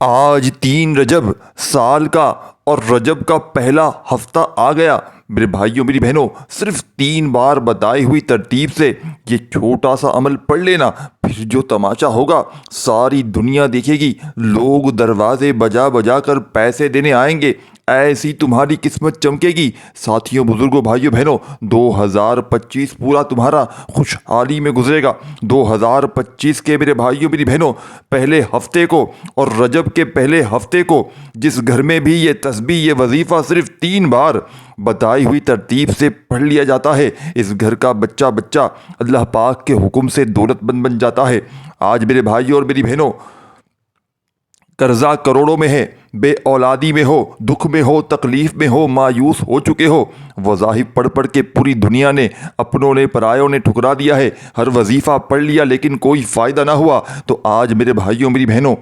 آج 3 رجب سال کا اور رجب کا پہلا ہفتہ آ گیا۔ میرے بھائیوں میری بہنوں، صرف 3 بار بتائی ہوئی ترتیب سے یہ چھوٹا سا عمل پڑھ لینا، پھر جو تماشا ہوگا ساری دنیا دیکھے گی۔ لوگ دروازے بجا بجا کر پیسے دینے آئیں گے، ایسی تمہاری قسمت چمکے گی۔ ساتھیوں، بزرگوں، بھائیوں بہنوں، 2025 پورا تمہارا خوشحالی میں گزرے گا۔ 2025 کے میرے بھائیوں میری بہنوں پہلے ہفتے کو اور رجب کے پہلے ہفتے کو جس گھر میں بھی یہ تسبیح، یہ وظیفہ صرف 3 بار بتائی ہوئی ترتیب سے پڑھ لیا جاتا ہے، اس گھر کا بچہ بچہ اللہ پاک کے حکم سے دولت مند بن جاتا ہے۔ آج میرے بھائیوں اور میری بہنوں، قرضہ کروڑوں میں ہے، بے اولادی میں ہو، دکھ میں ہو، تکلیف میں ہو، مایوس ہو چکے ہو، وظائف پڑھ پڑھ کے پوری دنیا نے، اپنوں نے، پرایوں نے ٹھکرا دیا ہے، ہر وظیفہ پڑھ لیا لیکن کوئی فائدہ نہ ہوا، تو آج میرے بھائیوں میری بہنوں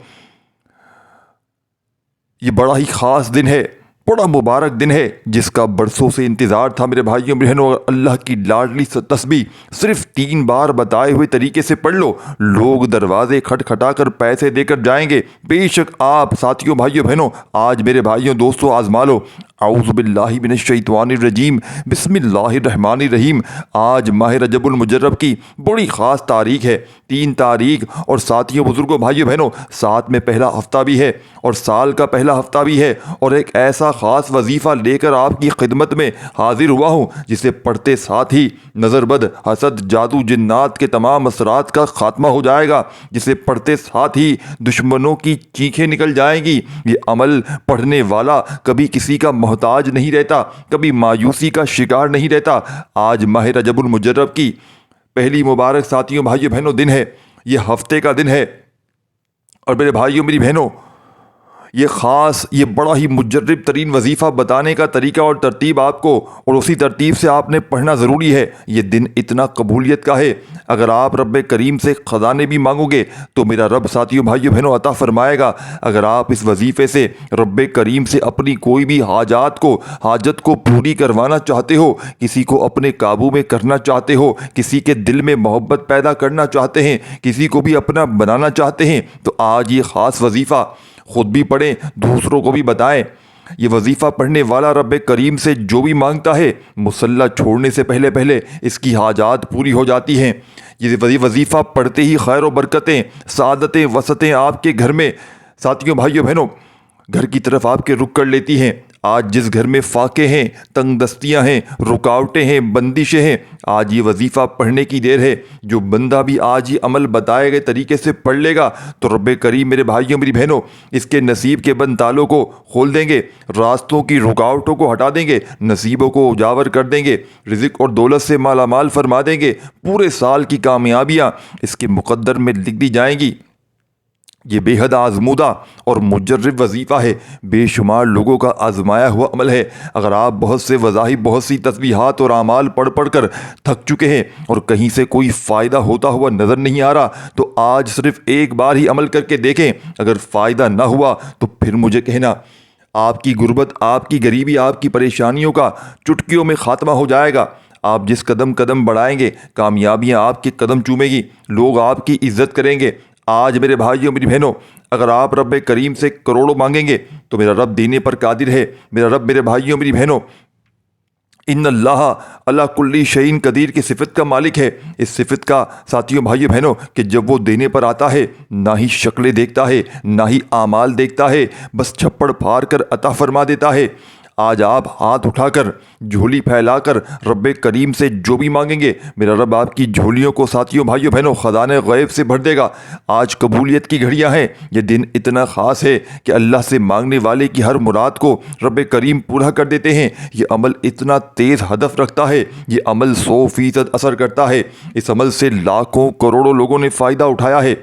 یہ بڑا ہی خاص دن ہے، بڑا مبارک دن ہے جس کا برسوں سے انتظار تھا۔ میرے بھائیوں بہنوں، اللہ کی لاڈلی تسبیح صرف 3 بار بتائے ہوئے طریقے سے پڑھ لو، لوگ دروازے کھٹکھٹا کر پیسے دے کر جائیں گے، بے شک آپ ساتھیوں، بھائیوں بہنوں آج میرے بھائیوں دوستوں آزما لو۔ اعوذ باللہ من الشیطان الرجیم، بسم اللہ الرحمن الرحیم۔ آج ماہ رجب المجرب کی بڑی خاص تاریخ ہے، 3 تاریخ، اور ساتھیوں، بزرگوں، بھائیوں بہنوں ساتھ میں پہلا ہفتہ بھی ہے اور سال کا پہلا ہفتہ بھی ہے، اور ایک ایسا خاص وظیفہ لے کر آپ کی خدمت میں حاضر ہوا ہوں جسے پڑھتے ساتھ ہی نظر بد، حسد، جادو، جنات کے تمام اثرات کا خاتمہ ہو جائے گا، جسے پڑھتے ساتھ ہی دشمنوں کی چیخیں نکل جائیں گی۔ یہ عمل پڑھنے والا کبھی کسی کا محتاج نہیں رہتا، کبھی مایوسی کا شکار نہیں رہتا۔ آج ماہ رجب المجرب کی پہلی مبارک ساتھیوں، بھائیوں بہنوں دن ہے، یہ ہفتے کا دن ہے، اور میرے بھائیوں میری بہنوں یہ خاص، یہ بڑا ہی مجرب ترین وظیفہ بتانے کا طریقہ اور ترتیب آپ کو، اور اسی ترتیب سے آپ نے پڑھنا ضروری ہے۔ یہ دن اتنا قبولیت کا ہے، اگر آپ رب کریم سے خزانے بھی مانگو گے تو میرا رب ساتھیوں، بھائیوں بہنوں عطا فرمائے گا۔ اگر آپ اس وظیفے سے رب کریم سے اپنی کوئی بھی حاجت کو پوری کروانا چاہتے ہو، کسی کو اپنے قابو میں کرنا چاہتے ہو، کسی کے دل میں محبت پیدا کرنا چاہتے ہیں، کسی کو بھی اپنا بنانا چاہتے ہیں، تو آج یہ خاص وظیفہ خود بھی پڑھیں، دوسروں کو بھی بتائیں۔ یہ وظیفہ پڑھنے والا رب کریم سے جو بھی مانگتا ہے، مصلی چھوڑنے سے پہلے پہلے اس کی حاجات پوری ہو جاتی ہیں۔ یہ وظیفہ پڑھتے ہی خیر و برکتیں، سعادتیں، وسعتیں آپ کے گھر میں ساتھیوں، بھائیوں بہنوں گھر کی طرف آپ کے رخ کر لیتی ہیں۔ آج جس گھر میں فاقے ہیں، تنگ دستیاں ہیں، رکاوٹیں ہیں، بندشیں ہیں، آج یہ وظیفہ پڑھنے کی دیر ہے۔ جو بندہ بھی آج یہ عمل بتائے گئے طریقے سے پڑھ لے گا تو رب کریم میرے بھائیوں میری بہنوں اس کے نصیب کے بند تالوں کو کھول دیں گے، راستوں کی رکاوٹوں کو ہٹا دیں گے، نصیبوں کو اجاور کر دیں گے، رزق اور دولت سے مالا مال فرما دیں گے، پورے سال کی کامیابیاں اس کے مقدر میں لکھ دی جائیں گی۔ یہ بے حد آزمودہ اور مجرب وظیفہ ہے، بے شمار لوگوں کا آزمایا ہوا عمل ہے۔ اگر آپ بہت سے وظائف، بہت سی تسبیحات اور اعمال پڑھ پڑھ کر تھک چکے ہیں اور کہیں سے کوئی فائدہ ہوتا ہوا نظر نہیں آ رہا، تو آج صرف ایک بار ہی عمل کر کے دیکھیں۔ اگر فائدہ نہ ہوا تو پھر مجھے کہنا۔ آپ کی غربت، آپ کی غریبی، آپ کی پریشانیوں کا چٹکیوں میں خاتمہ ہو جائے گا۔ آپ جس قدم قدم بڑھائیں گے، کامیابیاں آپ کے قدم چومے گی، لوگ آپ کی عزت کریں گے۔ آج میرے بھائیوں میری بہنوں، اگر آپ رب کریم سے کروڑوں مانگیں گے تو میرا رب دینے پر قادر ہے۔ میرا رب میرے بھائیوں میری بہنوں ان اللہ علی کل شیء قدیر کی صفت کا مالک ہے۔ اس صفت کا ساتھیوں، بھائیوں بہنوں کہ جب وہ دینے پر آتا ہے نہ ہی شکلیں دیکھتا ہے، نہ ہی اعمال دیکھتا ہے، بس چھپڑ پھاڑ کر عطا فرما دیتا ہے۔ آج آپ ہاتھ اٹھا کر، جھولی پھیلا کر رب کریم سے جو بھی مانگیں گے، میرا رب آپ کی جھولیوں کو ساتھیوں، بھائیوں بہنوں خزانے غیب سے بھر دے گا۔ آج قبولیت کی گھڑیاں ہیں، یہ دن اتنا خاص ہے کہ اللہ سے مانگنے والے کی ہر مراد کو رب کریم پورا کر دیتے ہیں۔ یہ عمل اتنا تیز ہدف رکھتا ہے، یہ عمل 100% اثر کرتا ہے، اس عمل سے لاکھوں کروڑوں لوگوں نے فائدہ اٹھایا ہے۔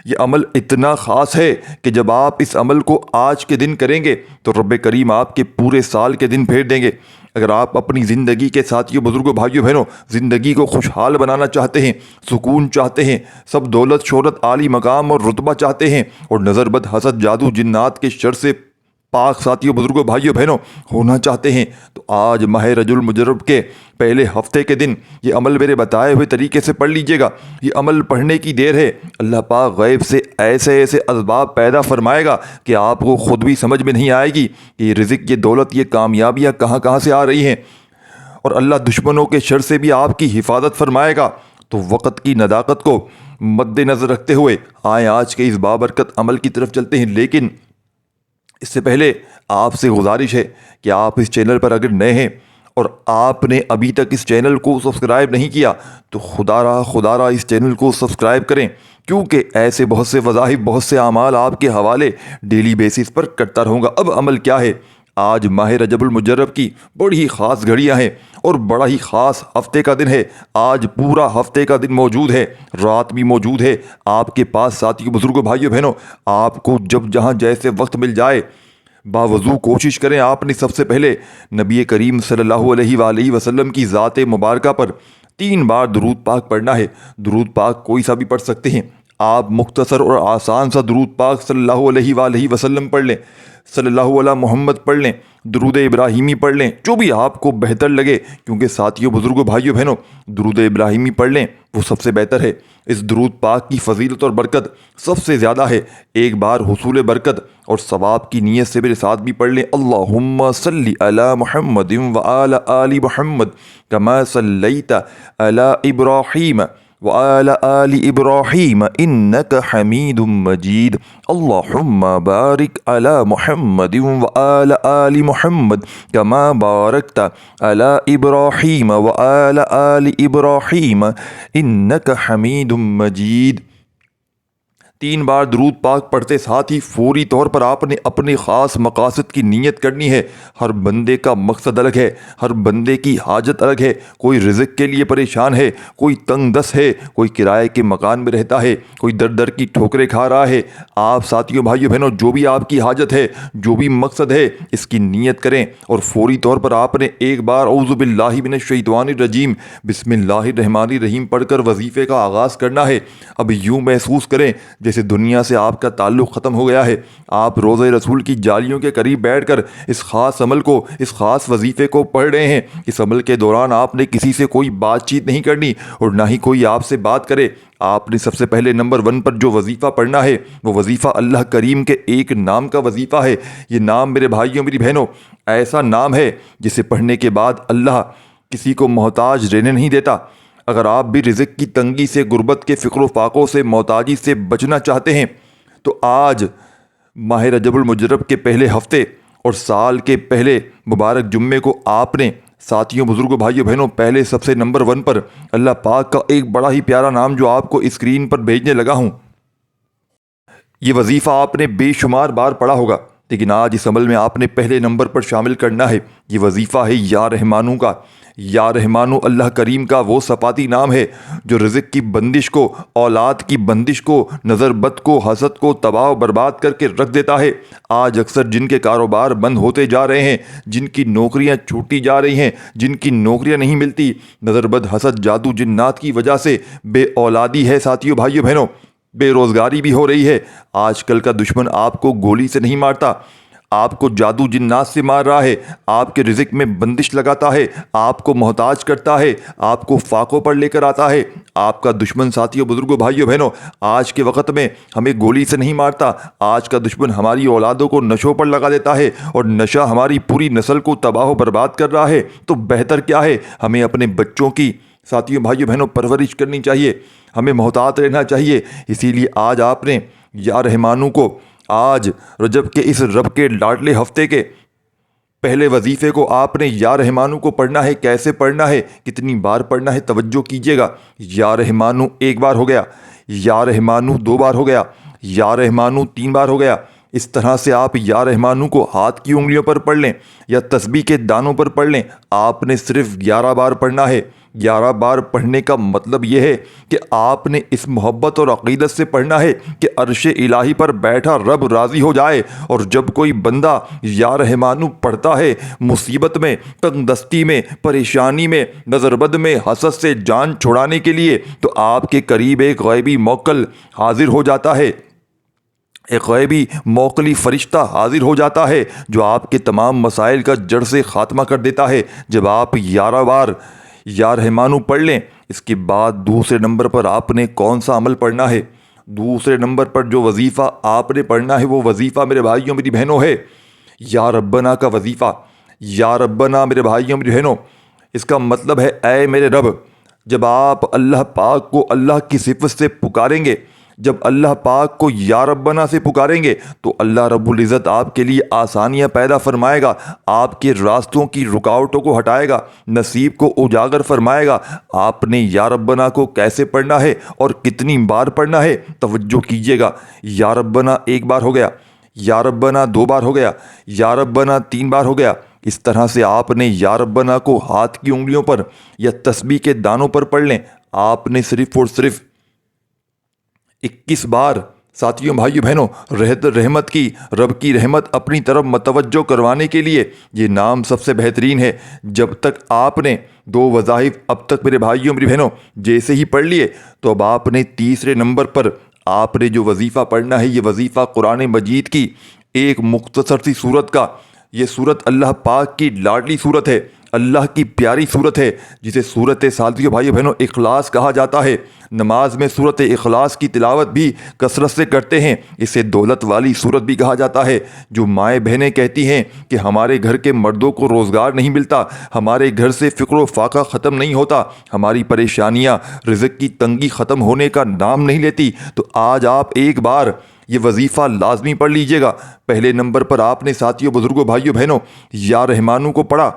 یہ عمل اتنا خاص ہے کہ جب آپ اس عمل کو آج کے دن کریں گے تو رب کریم آپ کے پورے سال کے دن پھیر دیں گے۔ اگر آپ اپنی زندگی کے ساتھیوں، بزرگوں، بھائیوں بہنوں زندگی کو خوشحال بنانا چاہتے ہیں، سکون چاہتے ہیں، سب دولت، شہرت، عالی مقام اور رتبہ چاہتے ہیں، اور نظر بد، حسد، جادو، جنات کے شر سے پاک ساتھیوں، بزرگوں، بھائیوں، بہنوں ہونا چاہتے ہیں تو آج ماہ رجب المجرب کے پہلے ہفتے کے دن یہ عمل میرے بتائے ہوئے طریقے سے پڑھ لیجئے گا۔ یہ عمل پڑھنے کی دیر ہے، اللہ پاک غیب سے ایسے ایسے اسباب پیدا فرمائے گا کہ آپ کو خود بھی سمجھ میں نہیں آئے گی کہ یہ رزق، یہ دولت، یہ کامیابیاں کہاں کہاں سے آ رہی ہیں، اور اللہ دشمنوں کے شر سے بھی آپ کی حفاظت فرمائے گا۔ تو وقت کی نداقت کو مد نظر رکھتے ہوئے آئیں آج کے اس بابرکت عمل کی طرف چلتے ہیں۔ لیکن اس سے پہلے آپ سے گزارش ہے کہ آپ اس چینل پر اگر نئے ہیں اور آپ نے ابھی تک اس چینل کو سبسکرائب نہیں کیا تو خدا را اس چینل کو سبسکرائب کریں، کیونکہ ایسے بہت سے وظائف، بہت سے اعمال آپ کے حوالے ڈیلی بیسس پر کرتا رہوں گا۔ اب عمل کیا ہے؟ آج ماہ رجب المجرب کی بڑی ہی خاص گھڑیاں ہیں اور بڑا ہی خاص ہفتے کا دن ہے۔ آج پورا ہفتے کا دن موجود ہے، رات بھی موجود ہے آپ کے پاس ساتھیوں، بزرگوں، بھائیوں، بہنوں۔ آپ کو جب جہاں جیسے وقت مل جائے باوضو کوشش کریں آپ نے سب سے پہلے نبی کریم صلی اللہ علیہ وآلہ وسلم کی ذات مبارکہ پر 3 بار درود پاک پڑھنا ہے۔ درود پاک کوئی سا بھی پڑھ سکتے ہیں آپ، مختصر اور آسان سا درود پاک صلی اللہ علیہ وآلہ وسلم پڑھ لیں، صلی اللہ علیہ محمد پڑھ لیں، درود ابراہیمی پڑھ لیں، جو بھی آپ کو بہتر لگے، کیونکہ ساتھیوں، بزرگوں، بھائیوں، بہنوں درود ابراہیمی پڑھ لیں وہ سب سے بہتر ہے۔ اس درود پاک کی فضیلت اور برکت سب سے زیادہ ہے۔ ایک بار حصول برکت اور ثواب کی نیت سے میرے ساتھ بھی پڑھ لیں، اللہم صلی علی محمد وآل آل محمد کما صلیت علی ابراہیم وآل آل ابراہیم انک حمید مجید، اللہم بارک علی محمد وآل آل محمد کما بارکت علی ابراہیم وآل آل ابراہیم انک حمید مجید۔ 3 بار درود پاک پڑھتے ساتھ ہی فوری طور پر آپ نے اپنے خاص مقاصد کی نیت کرنی ہے۔ ہر بندے کا مقصد الگ ہے، ہر بندے کی حاجت الگ ہے۔ کوئی رزق کے لیے پریشان ہے، کوئی تنگ دست ہے، کوئی کرائے کے مکان میں رہتا ہے، کوئی در در کی ٹھوکریں کھا رہا ہے۔ آپ ساتھیوں، بھائیوں، بہنوں جو بھی آپ کی حاجت ہے، جو بھی مقصد ہے، اس کی نیت کریں اور فوری طور پر آپ نے ایک بار اعوذ باللہ من الشیطان الرجیم بسم اللہ الرحمن الرحیم پڑھ کر وظیفے کا آغاز کرنا ہے۔ اب یوں محسوس کریں جیسے دنیا سے آپ کا تعلق ختم ہو گیا ہے، آپ روضہ رسول کی جالیوں کے قریب بیٹھ کر اس خاص عمل کو، اس خاص وظیفے کو پڑھ رہے ہیں۔ اس عمل کے دوران آپ نے کسی سے کوئی بات چیت نہیں کرنی اور نہ ہی کوئی آپ سے بات کرے۔ آپ نے سب سے پہلے نمبر 1 پر جو وظیفہ پڑھنا ہے وہ وظیفہ اللہ کریم کے ایک نام کا وظیفہ ہے۔ یہ نام میرے بھائیوں، میری بہنوں، ایسا نام ہے جسے پڑھنے کے بعد اللہ کسی کو محتاج رہنے نہیں دیتا۔ اگر آپ بھی رزق کی تنگی سے، غربت کے فقر و فاقوں سے، محتاجی سے بچنا چاہتے ہیں تو آج ماہ رجب المجرب کے پہلے ہفتے اور سال کے پہلے مبارک جمعے کو آپ نے ساتھیوں، بزرگوں، بھائیوں، بہنوں پہلے سب سے نمبر 1 پر اللہ پاک کا ایک بڑا ہی پیارا نام جو آپ کو اسکرین پر بھیجنے لگا ہوں، یہ وظیفہ آپ نے بے شمار بار پڑھا ہوگا، لیکن آج اس عمل میں آپ نے پہلے نمبر پر شامل کرنا ہے۔ یہ وظیفہ ہے یا رحمانو کا۔ یا رحمانو اللہ کریم کا وہ صفاتی نام ہے جو رزق کی بندش کو، اولاد کی بندش کو، نظر بد کو، حسد کو تباہ و برباد کر کے رکھ دیتا ہے۔ آج اکثر جن کے کاروبار بند ہوتے جا رہے ہیں، جن کی نوکریاں چھوٹی جا رہی ہیں، جن کی نوکریاں نہیں ملتی، نظر بد، حسد، جادو، جنات کی وجہ سے بے اولادی ہے ساتھیوں، بھائیوں، بہنوں، بے روزگاری بھی ہو رہی ہے۔ آج کل کا دشمن آپ کو گولی سے نہیں مارتا، آپ کو جادو جنات سے مار رہا ہے، آپ کے رزق میں بندش لگاتا ہے، آپ کو محتاج کرتا ہے، آپ کو فاقوں پر لے کر آتا ہے۔ آپ کا دشمن ساتھیوں، بزرگوں، بھائیوں، بہنوں آج کے وقت میں ہمیں گولی سے نہیں مارتا، آج کا دشمن ہماری اولادوں کو نشوں پر لگا دیتا ہے اور نشہ ہماری پوری نسل کو تباہ و برباد کر رہا ہے۔ تو بہتر کیا ہے؟ ہمیں اپنے بچوں کی ساتھیوں، بھائیوں، بہنوں پرورش کرنی چاہیے، ہمیں محتاط رہنا چاہیے۔ اسی لیے آج آپ نے یا رحمانو کو، آج رجب کے اس رب کے لاڈلے ہفتے کے پہلے وظیفے کو آپ نے یا رحمانو کو پڑھنا ہے۔ کیسے پڑھنا ہے، کتنی بار پڑھنا ہے، توجہ کیجیے گا۔ یا رحمانو 1 بار ہو گیا، یا رحمانو 2 بار ہو گیا، یا رحمانو 3 بار ہو گیا۔ اس طرح سے آپ یا رحمانو کو ہاتھ کی انگلیوں پر پڑھ لیں یا تسبیح کے دانوں پر پڑھ لیں۔ آپ نے صرف 11 بار پڑھنا ہے۔ 11 بار پڑھنے کا مطلب یہ ہے کہ آپ نے اس محبت اور عقیدت سے پڑھنا ہے کہ عرش الہی پر بیٹھا رب راضی ہو جائے۔ اور جب کوئی بندہ یا رحمانو پڑھتا ہے مصیبت میں، تنگ دستی میں، پریشانی میں، نظر بد میں، حسد سے جان چھڑانے کے لیے، تو آپ کے قریب ایک غیبی موکل حاضر ہو جاتا ہے۔ ایک غیبی موکلی فرشتہ حاضر ہو جاتا ہے جو آپ کے تمام مسائل کا جڑ سے خاتمہ کر دیتا ہے۔ جب آپ 11 بار یا رحمانو پڑھ لیں، اس کے بعد دوسرے نمبر پر آپ نے کون سا عمل پڑھنا ہے؟ دوسرے نمبر پر جو وظیفہ آپ نے پڑھنا ہے وہ وظیفہ میرے بھائیوں میری بہنوں ہے یا ربنا کا وظیفہ۔ یا ربنا میرے بھائیوں میری بہنوں، اس کا مطلب ہے اے میرے رب۔ جب آپ اللہ پاک کو اللہ کی صفت سے پکاریں گے، جب اللہ پاک کو یا ربنا سے پکاریں گے تو اللہ رب العزت آپ کے لیے آسانیاں پیدا فرمائے گا، آپ کے راستوں کی رکاوٹوں کو ہٹائے گا، نصیب کو اجاگر فرمائے گا۔ آپ نے یا ربنا کو کیسے پڑھنا ہے اور کتنی بار پڑھنا ہے توجہ کیجیے گا۔ یا ربنا 1 بار ہو گیا، یا ربنا 2 بار ہو گیا، یا ربنا 3 بار ہو گیا۔ اس طرح سے آپ نے یا ربنا کو ہاتھ کی انگلیوں پر یا تسبیح کے دانوں پر پڑھ لیں۔ آپ نے صرف اور صرف 21 بار ساتھیوں بھائیوں بہنوں رحمت کی رب کی رحمت اپنی طرف متوجہ کروانے کے لیے یہ نام سب سے بہترین ہے۔ جب تک آپ نے 2 وظائف اب تک میرے بھائیوں میری بہنوں جیسے ہی پڑھ لیے، تو اب آپ نے تیسرے نمبر پر آپ نے جو وظیفہ پڑھنا ہے یہ وظیفہ قرآن مجید کی ایک مختصر سی صورت کا۔ یہ صورت اللہ پاک کی لاڈلی صورت ہے، اللہ کی پیاری صورت ہے، جسے صورت ساتھیوں بھائیوں بہنوں اخلاص کہا جاتا ہے۔ نماز میں صورت اخلاص کی تلاوت بھی کثرت سے کرتے ہیں۔ اسے دولت والی صورت بھی کہا جاتا ہے۔ جو مائیں بہنیں کہتی ہیں کہ ہمارے گھر کے مردوں کو روزگار نہیں ملتا، ہمارے گھر سے فقر و فاقہ ختم نہیں ہوتا، ہماری پریشانیاں رزق کی تنگی ختم ہونے کا نام نہیں لیتی، تو آج آپ 1 بار یہ وظیفہ لازمی پڑھ لیجئے گا۔ پہلے نمبر پر آپ نے ساتھیوں بزرگوں بھائیوں بہنوں یا رحمانو کو پڑھا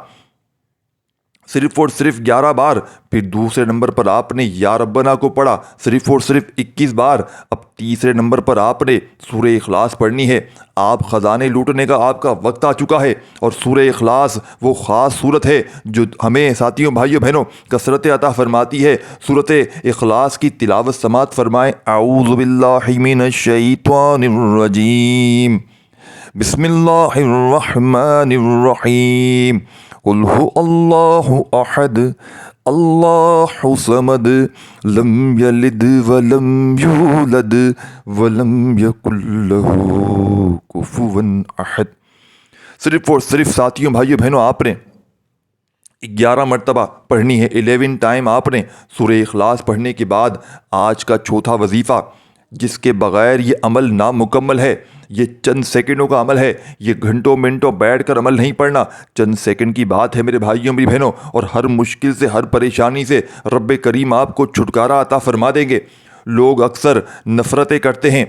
صرف اور صرف 11 بار، پھر دوسرے نمبر پر آپ نے یا ربنا کو پڑھا صرف اور صرف 21 بار، اب تیسرے نمبر پر آپ نے سورہ اخلاص پڑھنی ہے۔ آپ خزانے لوٹنے کا آپ کا وقت آ چکا ہے، اور سورہ اخلاص وہ خاص صورت ہے جو ہمیں ساتھیوں بھائیوں بہنوں کثرت عطا فرماتی ہے۔ سورۃ اخلاص کی تلاوت سماعت فرمائیں۔ اعوذ باللہ من الشیطان الرجیم، بسم اللہ الرحمن الرحیم، قل هو اللہ احد اللہ صمد لم یلد ولم یولد ولم یکن له کفوا احد۔ صرف اور صرف ساتھیوں بھائیوں بہنوں آپ نے 11 مرتبہ پڑھنی ہے۔ 11 ٹائم آپ نے سورہ اخلاص پڑھنے کے بعد آج کا چوتھا وظیفہ، جس کے بغیر یہ عمل نامکمل ہے، یہ چند سیکنڈوں کا عمل ہے، یہ گھنٹوں منٹوں بیٹھ کر عمل نہیں پڑھنا، چند سیکنڈ کی بات ہے میرے بھائیوں میری بہنوں، اور ہر مشکل سے ہر پریشانی سے رب کریم آپ کو چھٹکارا عطا فرما دیں گے۔ لوگ اکثر نفرتیں کرتے ہیں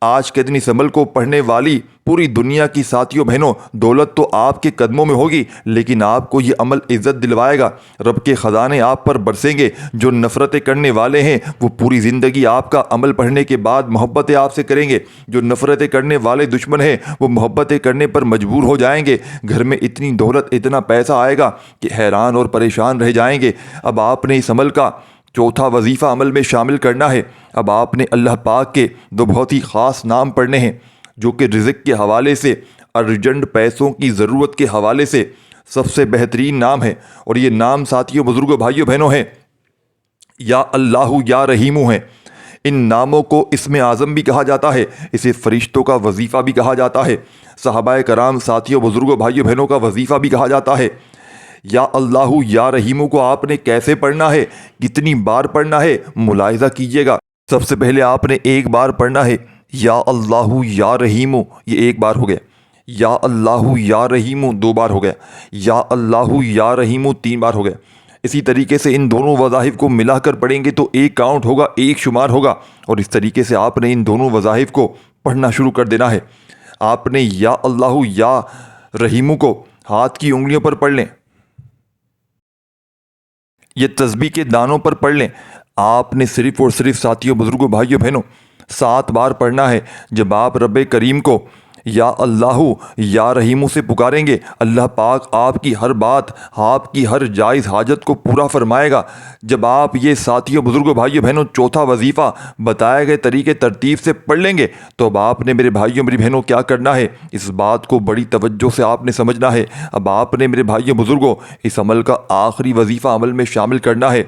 آج کے دن اس عمل کو پڑھنے والی پوری دنیا کی ساتھیوں بہنوں دولت تو آپ کے قدموں میں ہوگی، لیکن آپ کو یہ عمل عزت دلوائے گا، رب کے خزانے آپ پر برسیں گے۔ جو نفرتیں کرنے والے ہیں وہ پوری زندگی آپ کا عمل پڑھنے کے بعد محبتیں آپ سے کریں گے۔ جو نفرتیں کرنے والے دشمن ہیں وہ محبتیں کرنے پر مجبور ہو جائیں گے۔ گھر میں اتنی دولت اتنا پیسہ آئے گا کہ حیران اور پریشان رہ جائیں گے۔ اب آپ نے اس عمل کا چوتھا وظیفہ عمل میں شامل کرنا ہے۔ اب آپ نے اللہ پاک کے 2 بہت ہی خاص نام پڑھنے ہیں، جو کہ رزق کے حوالے سے، ارجنٹ پیسوں کی ضرورت کے حوالے سے سب سے بہترین نام ہے، اور یہ نام ساتھیوں بزرگوں بھائیوں بہنوں ہیں یا اللہ یا رحیمو ہیں۔ ان ناموں کو اسم اعظم بھی کہا جاتا ہے، اسے فرشتوں کا وظیفہ بھی کہا جاتا ہے، صحابہ کرام ساتھیوں بزرگوں بھائیوں بہنوں کا وظیفہ بھی کہا جاتا ہے۔ یا اللہ یا رحیمو کو آپ نے کیسے پڑھنا ہے، کتنی بار پڑھنا ہے، ملاحظہ کیجیے گا۔ سب سے پہلے آپ نے 1 بار پڑھنا ہے یا اللہ یا رحیمو، یہ 1 بار ہو گیا۔ یا اللہ یا رحیمو 2 بار ہو گیا۔ یا اللہ یا رحیمو 3 بار ہو گیا۔ اسی طریقے سے ان دونوں وظائف کو ملا کر پڑھیں گے تو 1 کاؤنٹ ہوگا، 1 شمار ہوگا، اور اس طریقے سے آپ نے ان دونوں وظائف کو پڑھنا شروع کر دینا ہے۔ آپ نے یا اللہ یا رحیمو کو ہاتھ کی انگلیوں پر پڑھ لیں، یہ تسبیح کے دانوں پر پڑھ لیں۔ آپ نے صرف اور صرف ساتھیوں بزرگوں بھائیوں بہنوں 7 بار پڑھنا ہے۔ جب آپ رب کریم کو یا اللہ یا رحیمو سے پکاریں گے، اللہ پاک آپ کی ہر بات، آپ کی ہر جائز حاجت کو پورا فرمائے گا۔ جب آپ یہ ساتھیوں بزرگوں بھائیوں بہنوں چوتھا وظیفہ بتائے گئے طریقے ترتیب سے پڑھ لیں گے، تو اب آپ نے میرے بھائیوں میری بہنوں کیا کرنا ہے، اس بات کو بڑی توجہ سے آپ نے سمجھنا ہے۔ اب آپ نے میرے بھائیوں بزرگوں اس عمل کا آخری وظیفہ عمل میں شامل کرنا ہے،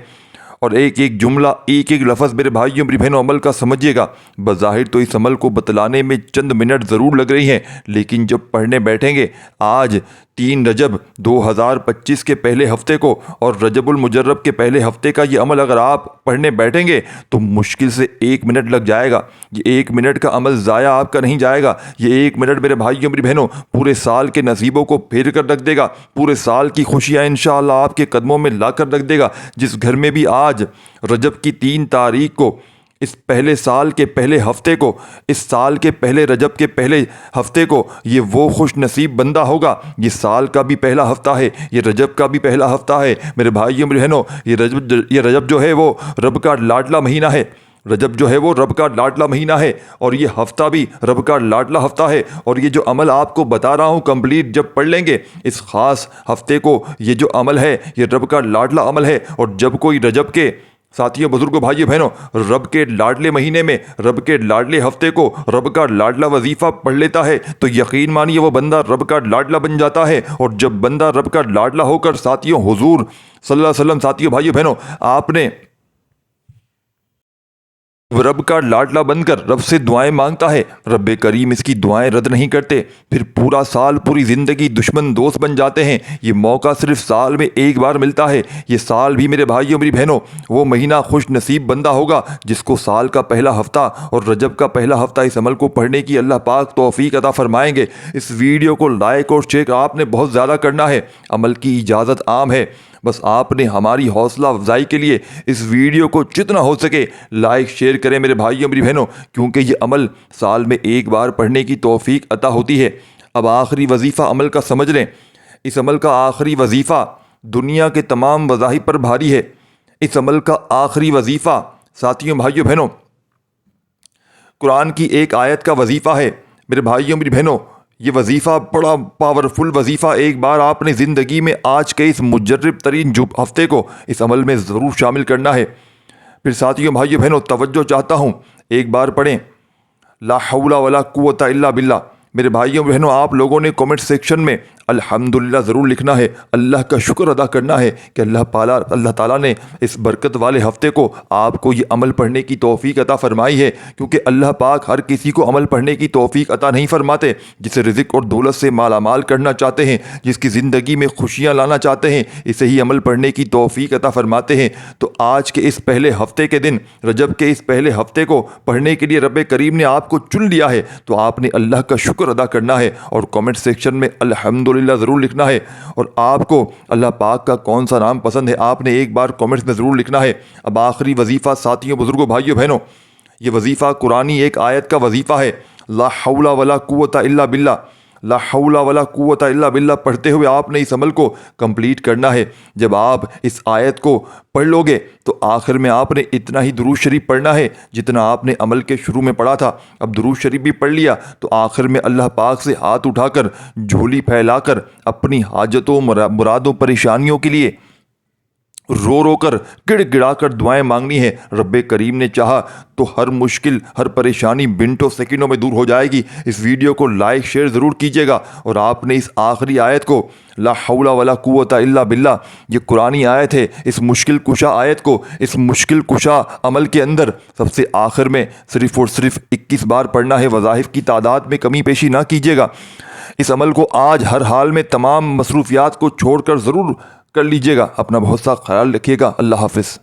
اور ایک ایک جملہ ایک ایک لفظ میرے بھائیوں میری بہنوں عمل کا سمجھیے گا۔ بظاہر تو اس عمل کو بتلانے میں چند منٹ ضرور لگ رہی ہیں، لیکن جب پڑھنے بیٹھیں گے آج 3 رجب 2025 کے پہلے ہفتے کو اور رجب المجرب کے پہلے ہفتے کا یہ عمل اگر آپ پڑھنے بیٹھیں گے تو مشکل سے 1 منٹ لگ جائے گا۔ یہ 1 منٹ کا عمل ضائع آپ کا نہیں جائے گا۔ یہ 1 منٹ میرے بھائیوں میری بہنوں پورے سال کے نصیبوں کو پھیر کر رکھ دے گا، پورے سال کی خوشیاں انشاءاللہ آپ کے قدموں میں لا کر رکھ دے گا۔ جس گھر میں بھی آج رجب کی 3 تاریخ کو، اس پہلے سال کے پہلے ہفتے کو، اس سال کے پہلے رجب کے پہلے ہفتے کو یہ وہ خوش نصیب بندہ ہوگا۔ یہ سال کا بھی پہلا ہفتہ ہے، یہ رجب کا بھی پہلا ہفتہ ہے میرے بھائیوں میری بہنوں۔ یہ رجب جو ہے وہ رب کا لاڈلا مہینہ ہے، رجب جو ہے وہ رب کا لاڈلا مہینہ ہے، اور یہ ہفتہ بھی رب کا لاڈلا ہفتہ ہے۔ اور یہ جو عمل آپ کو بتا رہا ہوں کمپلیٹ جب پڑھ لیں گے اس خاص ہفتے کو، یہ جو عمل ہے یہ رب کا لاڈلا عمل ہے۔ اور جب کوئی رجب کے ساتھیوں بزرگوں بھائیوں بہنوں رب کے لاڈلے مہینے میں رب کے لاڈلے ہفتے کو رب کا لاڈلا وظیفہ پڑھ لیتا ہے تو یقین مانیے وہ بندہ رب کا لاڈلا بن جاتا ہے۔ اور جب بندہ رب کا لاڈلا ہو کر ساتھیوں حضور صلی اللہ علیہ وسلم ساتھیوں بھائیوں بہنوں آپ نے رب کا لاڈلا بن کر رب سے دعائیں مانگتا ہے، رب کریم اس کی دعائیں رد نہیں کرتے، پھر پورا سال پوری زندگی دشمن دوست بن جاتے ہیں۔ یہ موقع صرف سال میں ایک بار ملتا ہے۔ یہ سال بھی میرے بھائیوں میری بہنوں وہ مہینہ خوش نصیب بندہ ہوگا جس کو سال کا پہلا ہفتہ اور رجب کا پہلا ہفتہ اس عمل کو پڑھنے کی اللہ پاک توفیق عطا فرمائیں گے۔ اس ویڈیو کو لائک اور شیئر آپ نے بہت زیادہ کرنا ہے، عمل کی اجازت عام ہے، بس آپ نے ہماری حوصلہ افزائی کے لیے اس ویڈیو کو جتنا ہو سکے لائک شیئر کریں میرے بھائیوں میری بہنوں، کیونکہ یہ عمل سال میں ایک بار پڑھنے کی توفیق عطا ہوتی ہے۔ اب آخری وظیفہ عمل کا سمجھ لیں۔ اس عمل کا آخری وظیفہ دنیا کے تمام وظائف پر بھاری ہے۔ اس عمل کا آخری وظیفہ ساتھیوں بھائیوں بہنوں قرآن کی ایک آیت کا وظیفہ ہے میرے بھائیوں میری بہنوں۔ یہ وظیفہ بڑا پاورفل وظیفہ، ایک بار آپ نے زندگی میں آج کے اس مجرب ترین ہفتے کو اس عمل میں ضرور شامل کرنا ہے۔ پھر ساتھیوں بھائیوں بہنوں توجہ چاہتا ہوں، ایک بار پڑھیں لا حول ولا قوت الا باللہ۔ میرے بھائیوں بہنوں آپ لوگوں نے کامنٹ سیکشن میں الحمدللہ ضرور لکھنا ہے، اللہ کا شکر ادا کرنا ہے کہ اللہ تعالیٰ نے اس برکت والے ہفتے کو آپ کو یہ عمل پڑھنے کی توفیق عطا فرمائی ہے، کیونکہ اللہ پاک ہر کسی کو عمل پڑھنے کی توفیق عطا نہیں فرماتے۔ جسے رزق اور دولت سے مالا مال کرنا چاہتے ہیں، جس کی زندگی میں خوشیاں لانا چاہتے ہیں، اسے ہی عمل پڑھنے کی توفیق عطا فرماتے ہیں۔ تو آج کے اس پہلے ہفتے کے دن، رجب کے اس پہلے ہفتے کو پڑھنے کے لیے رب کریم نے آپ کو چن لیا ہے، تو آپ نے اللہ کا شکر ادا کرنا ہے اور کامنٹ سیکشن میں الحمدللہ ضرور لکھنا ہے۔ اور آپ کو اللہ پاک کا کون سا نام پسند ہے آپ نے ایک بار کامنٹس میں ضرور لکھنا ہے۔ اب آخری وظیفہ ساتھیوں بزرگوں بھائیوں بہنوں، یہ وظیفہ قرآنی ایک آیت کا وظیفہ ہے، لا حول ولا قوت الا باللہ۔ لا حول ولا قوت الا باللہ پڑھتے ہوئے آپ نے اس عمل کو کمپلیٹ کرنا ہے۔ جب آپ اس آیت کو پڑھ لو گے تو آخر میں آپ نے اتنا ہی درود شریف پڑھنا ہے جتنا آپ نے عمل کے شروع میں پڑھا تھا۔ اب درود شریف بھی پڑھ لیا تو آخر میں اللہ پاک سے ہاتھ اٹھا کر جھولی پھیلا کر اپنی حاجتوں مرادوں پریشانیوں کے لیے رو رو کر گڑ گڑا کر دعائیں مانگنی ہے۔ رب کریم نے چاہا تو ہر مشکل ہر پریشانی منٹوں سیکنڈوں میں دور ہو جائے گی۔ اس ویڈیو کو لائک شیئر ضرور کیجیے گا، اور آپ نے اس آخری آیت کو لا حول ولا قوت الا باللہ، یہ قرآنی آیت ہے، اس مشکل کشا آیت کو اس مشکل کشا عمل کے اندر سب سے آخر میں صرف اور صرف 21 بار پڑھنا ہے۔ وظائف کی تعداد میں کمی پیشی نہ کیجیے گا۔ اس عمل کو آج ہر حال میں تمام مصروفیات کو چھوڑ کر ضرور کر لیجیے گا۔ اپنا بہت سا خیال رکھیے گا۔ اللہ حافظ۔